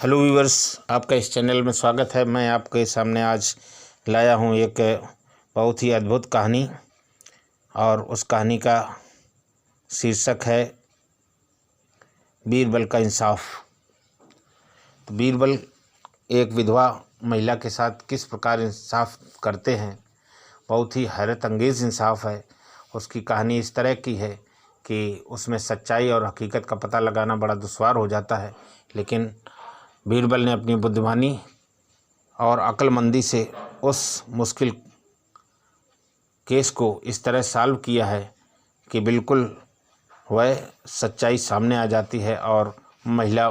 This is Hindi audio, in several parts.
हेलो व्यूअर्स, आपका इस चैनल में स्वागत है। मैं आपके सामने आज लाया हूं एक बहुत ही अद्भुत कहानी और उस कहानी का शीर्षक है बीरबल का इंसाफ। तो बीरबल एक विधवा महिला के साथ किस प्रकार इंसाफ करते हैं, बहुत ही हैरत अंगेज़ इंसाफ है। उसकी कहानी इस तरह की है कि उसमें सच्चाई और हकीकत का पता लगाना बड़ा दुश्वार हो जाता है, लेकिन बीरबल ने अपनी बुद्धिमानी और अक्लमंदी से उस मुश्किल केस को इस तरह सॉल्व किया है कि बिल्कुल वह सच्चाई सामने आ जाती है और महिला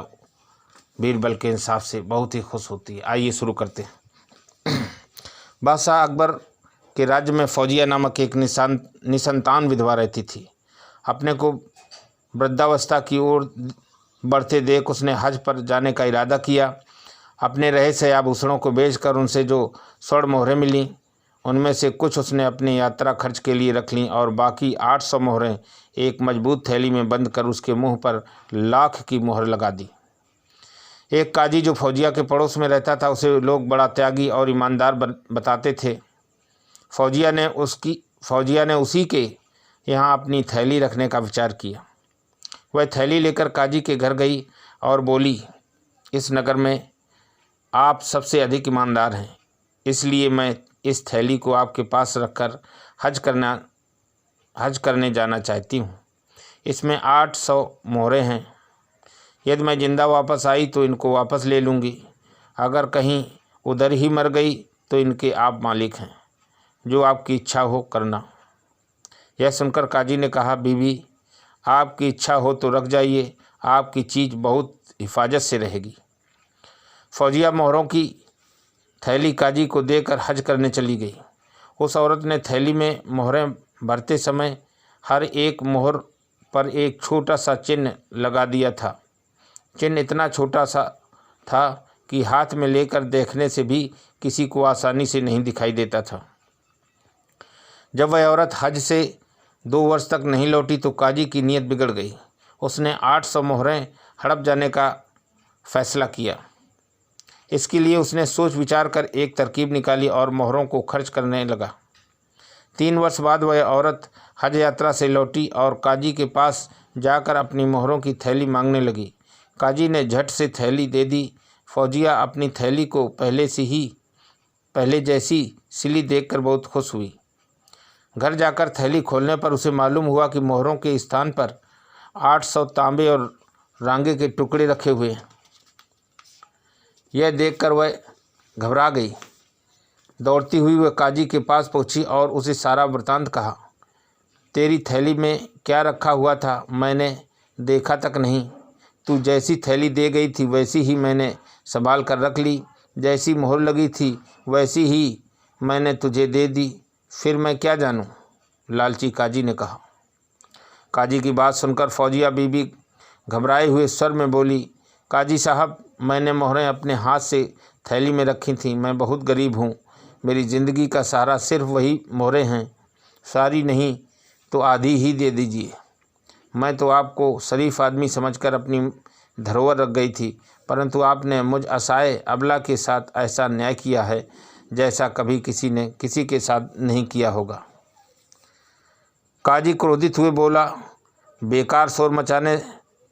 बीरबल के इंसाफ से बहुत ही खुश होती है। आइए शुरू करते हैं। बादशाह अकबर के राज्य में फौजिया नामक एक निसंतान विधवा रहती थी। अपने को वृद्धावस्था की ओर बढ़ते देख उसने हज पर जाने का इरादा किया। अपने रहे से आभूषणों को बेचकर उनसे जो स्वर्ण मोहरें मिलीं, उनमें से कुछ उसने अपनी यात्रा खर्च के लिए रख लीं और बाकी 800 मोहरें एक मजबूत थैली में बंद कर उसके मुंह पर लाख की मोहर लगा दी। एक काजी जो फौजिया के पड़ोस में रहता था, उसे लोग बड़ा त्यागी और ईमानदार बताते थे। फौजिया ने उसी के यहाँ अपनी थैली रखने का विचार किया। वह थैली लेकर काजी के घर गई और बोली, इस नगर में आप सबसे अधिक ईमानदार हैं, इसलिए मैं इस थैली को आपके पास रखकर हज करने जाना चाहती हूँ। इसमें 800 मोहरें हैं। यदि मैं जिंदा वापस आई तो इनको वापस ले लूँगी, अगर कहीं उधर ही मर गई तो इनके आप मालिक हैं, जो आपकी इच्छा हो करना। यह सुनकर काजी ने कहा, बीबी आपकी इच्छा हो तो रख जाइए, आपकी चीज़ बहुत हिफाजत से रहेगी। फौजिया मोहरों की थैली काजी को देकर हज करने चली गई। उस औरत ने थैली में मोहरें भरते समय हर एक मोहर पर एक छोटा सा चिन्ह लगा दिया था। चिन्ह इतना छोटा सा था कि हाथ में लेकर देखने से भी किसी को आसानी से नहीं दिखाई देता था। जब वह औरत हज से 2 वर्ष तक नहीं लौटी तो काजी की नीयत बिगड़ गई। उसने 800 मोहरें हड़प जाने का फैसला किया। इसके लिए उसने सोच विचार कर एक तरकीब निकाली और मोहरों को खर्च करने लगा। 3 वर्ष बाद वह औरत हज यात्रा से लौटी और काजी के पास जाकर अपनी मोहरों की थैली मांगने लगी। काजी ने झट से थैली दे दी। फौजिया अपनी थैली को पहले जैसी सिली देखकर बहुत खुश हुई। घर जाकर थैली खोलने पर उसे मालूम हुआ कि मोहरों के स्थान पर 800 तांबे और रांगे के टुकड़े रखे हुए हैं। यह देखकर वह घबरा गई। दौड़ती हुई वह काजी के पास पहुंची और उसे सारा वृतांत कहा। तेरी थैली में क्या रखा हुआ था मैंने देखा तक नहीं। तू जैसी थैली दे गई थी वैसी ही मैंने संभाल कर रख ली। जैसी मोहर लगी थी वैसी ही मैंने तुझे दे दी। फिर मैं क्या जानूं? लालची काजी ने कहा। काजी की बात सुनकर फौजिया बीबी घबराए हुए स्वर में बोली, काजी साहब, मैंने मोहरें अपने हाथ से थैली में रखी थीं। मैं बहुत गरीब हूँ। मेरी ज़िंदगी का सहारा सिर्फ वही मोहरें हैं। सारी नहीं तो आधी ही दे दीजिए। मैं तो आपको शरीफ आदमी समझकर अपनी धरोहर रख गई थी, परंतु आपने मुझ असहाय अबला के साथ ऐसा न्याय किया है जैसा कभी किसी ने किसी के साथ नहीं किया होगा। काजी क्रोधित हुए बोला, बेकार शोर मचाने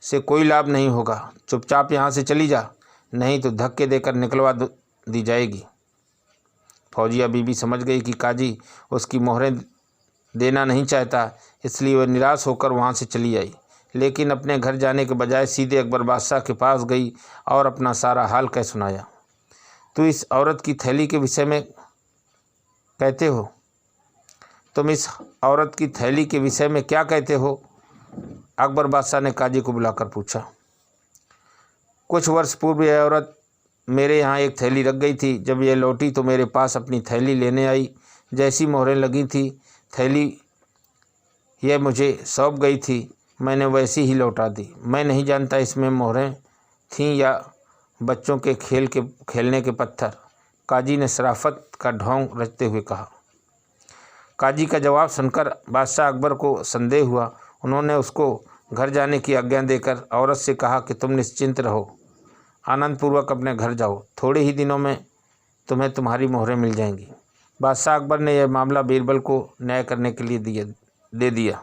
से कोई लाभ नहीं होगा। चुपचाप यहाँ से चली जा, नहीं तो धक्के देकर निकलवा दी जाएगी। फौजिया बीबी समझ गई कि काजी उसकी मोहरें देना नहीं चाहता, इसलिए वह निराश होकर वहाँ से चली आई। लेकिन अपने घर जाने के बजाय सीधे अकबर बादशाह के पास गई और अपना सारा हाल कह सुनाया। तो इस औरत की थैली के विषय में कहते हो? तुम इस औरत की थैली के विषय में क्या कहते हो? अकबर बादशाह ने काजी को बुलाकर पूछा। कुछ वर्ष पूर्व यह औरत मेरे यहाँ एक थैली रख गई थी। जब यह लौटी तो मेरे पास अपनी थैली लेने आई। जैसी मोहरें लगी थी थैली यह मुझे सौंप गई थी, मैंने वैसी ही लौटा दी। मैं नहीं जानता इसमें मोहरें थीं या बच्चों के खेलने के पत्थर। काजी ने शराफत का ढोंग रचते हुए कहा। काजी का जवाब सुनकर बादशाह अकबर को संदेह हुआ। उन्होंने उसको घर जाने की आज्ञा देकर औरत से कहा कि तुम निश्चिंत रहो, आनंदपूर्वक अपने घर जाओ, थोड़े ही दिनों में तुम्हें तुम्हारी मोहरें मिल जाएंगी। बादशाह अकबर ने यह मामला बीरबल को न्याय करने के लिए दे दिया।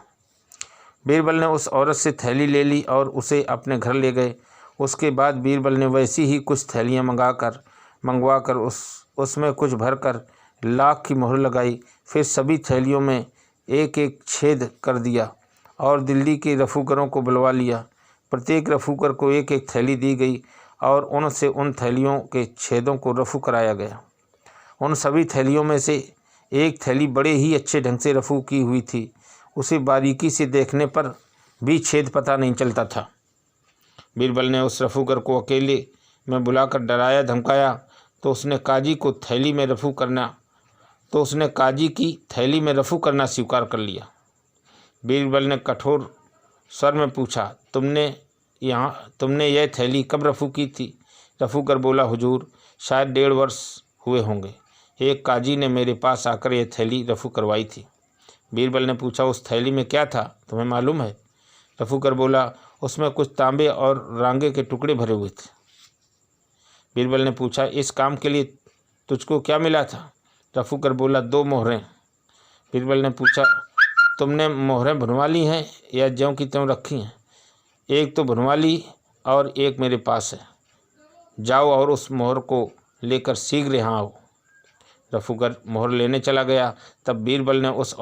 बीरबल ने उस औरत से थैली ले ली और उसे अपने घर ले गए। उसके बाद बीरबल ने वैसी ही कुछ थैलियाँ मंगवा कर उसमें कुछ भरकर लाख की मोहर लगाई। फिर सभी थैलियों में एक एक छेद कर दिया और दिल्ली के रफूकरों को बुलवा लिया। प्रत्येक रफूकर को एक एक थैली दी गई और उनसे उन थैलियों के छेदों को रफू कराया गया। उन सभी थैलियों में से एक थैली बड़े ही अच्छे ढंग से रफू की हुई थी। उसे बारीकी से देखने पर भी छेद पता नहीं चलता था। बीरबल ने उस रफूकर को अकेले में बुलाकर डराया धमकाया तो उसने काजी की थैली में रफू करना स्वीकार कर लिया। बीरबल ने कठोर स्वर में पूछा, तुमने यह थैली कब रफू की थी? रफूकर बोला, हुजूर, शायद 1.5 वर्ष हुए होंगे। एक काजी ने मेरे पास आकर यह थैली रफू करवाई थी। बीरबल ने पूछा, उस थैली में क्या था, तुम्हें मालूम है? रफूकर बोला, उसमें कुछ तांबे और रांगे के टुकड़े भरे हुए थे। बीरबल ने पूछा, इस काम के लिए तुझको क्या मिला था? रफूकर बोला, 2 मोहरें। बीरबल ने पूछा, तुमने मोहरें भुनवा ली हैं या ज्यों की त्यों रखी हैं? एक तो भुनवा ली और एक मेरे पास है। जाओ और उस मोहर को लेकर शीघ्र यहाँ आओ। रफूकर मोहर लेने चला गया। तब बीरबल ने उस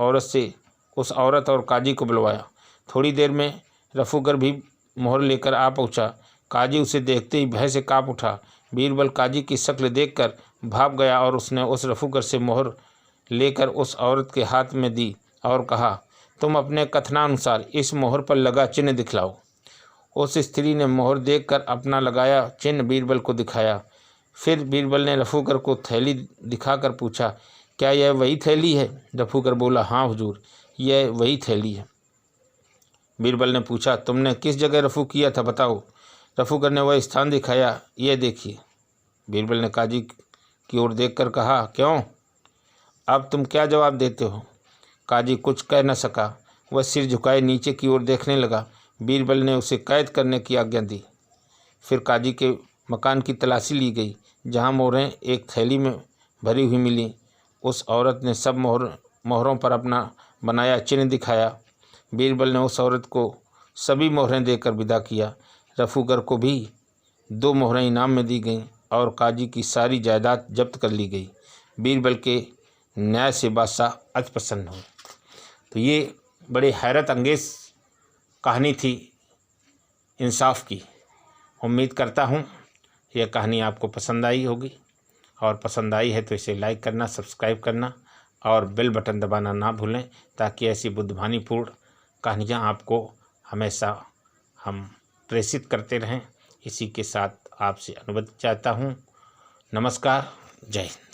औरत और काजी को बुलवाया। थोड़ी देर में रफूकर भी मोहर लेकर आ पहुँचा। काजी उसे देखते ही भय से काँप उठा। बीरबल काजी की शक्ल देखकर भाग गया और उसने उस रफूकर से मोहर लेकर उस औरत के हाथ में दी और कहा, तुम अपने कथनानुसार इस मोहर पर लगा चिन्ह दिखलाओ। उस स्त्री ने मोहर देखकर अपना लगाया चिन्ह बीरबल को दिखाया। फिर बीरबल ने रफूकर को थैली दिखाकर पूछा, क्या यह वही थैली है? रफूकर बोला, हाँ हुजूर, यह वही थैली है। बीरबल ने पूछा, तुमने किस जगह रफू किया था, बताओ। रफूकर ने वह स्थान दिखाया, यह देखिए। बीरबल ने काजी की ओर देखकर कहा, क्यों, अब तुम क्या जवाब देते हो? काजी कुछ कह न सका। वह सिर झुकाए नीचे की ओर देखने लगा। बीरबल ने उसे कैद करने की आज्ञा दी। फिर काजी के मकान की तलाशी ली गई। जहाँ मोहरें एक थैली में भरी हुई मिली, उस औरत ने सब मोहरों पर अपना बनाया चिन्ह दिखाया। बीरबल ने उस औरत को सभी मोहरें देकर विदा किया। रफूकर को भी 2 मोहरें इनाम में दी गईं और काजी की सारी जायदाद जब्त कर ली गई। बीरबल के न्याय से बादशाह अति प्रसन्न हुए। तो ये बड़ी हैरत अंगेज़ कहानी थी इंसाफ की। उम्मीद करता हूँ यह कहानी आपको पसंद आई होगी, और पसंद आई है तो इसे लाइक करना, सब्सक्राइब करना और बेल बटन दबाना ना भूलें, ताकि ऐसी बुद्धिमानीपूर्ण कहानियाँ आपको हमेशा हम प्रेषित करते रहें। इसी के साथ आपसे अनुमति चाहता हूँ। नमस्कार, जय हिंद।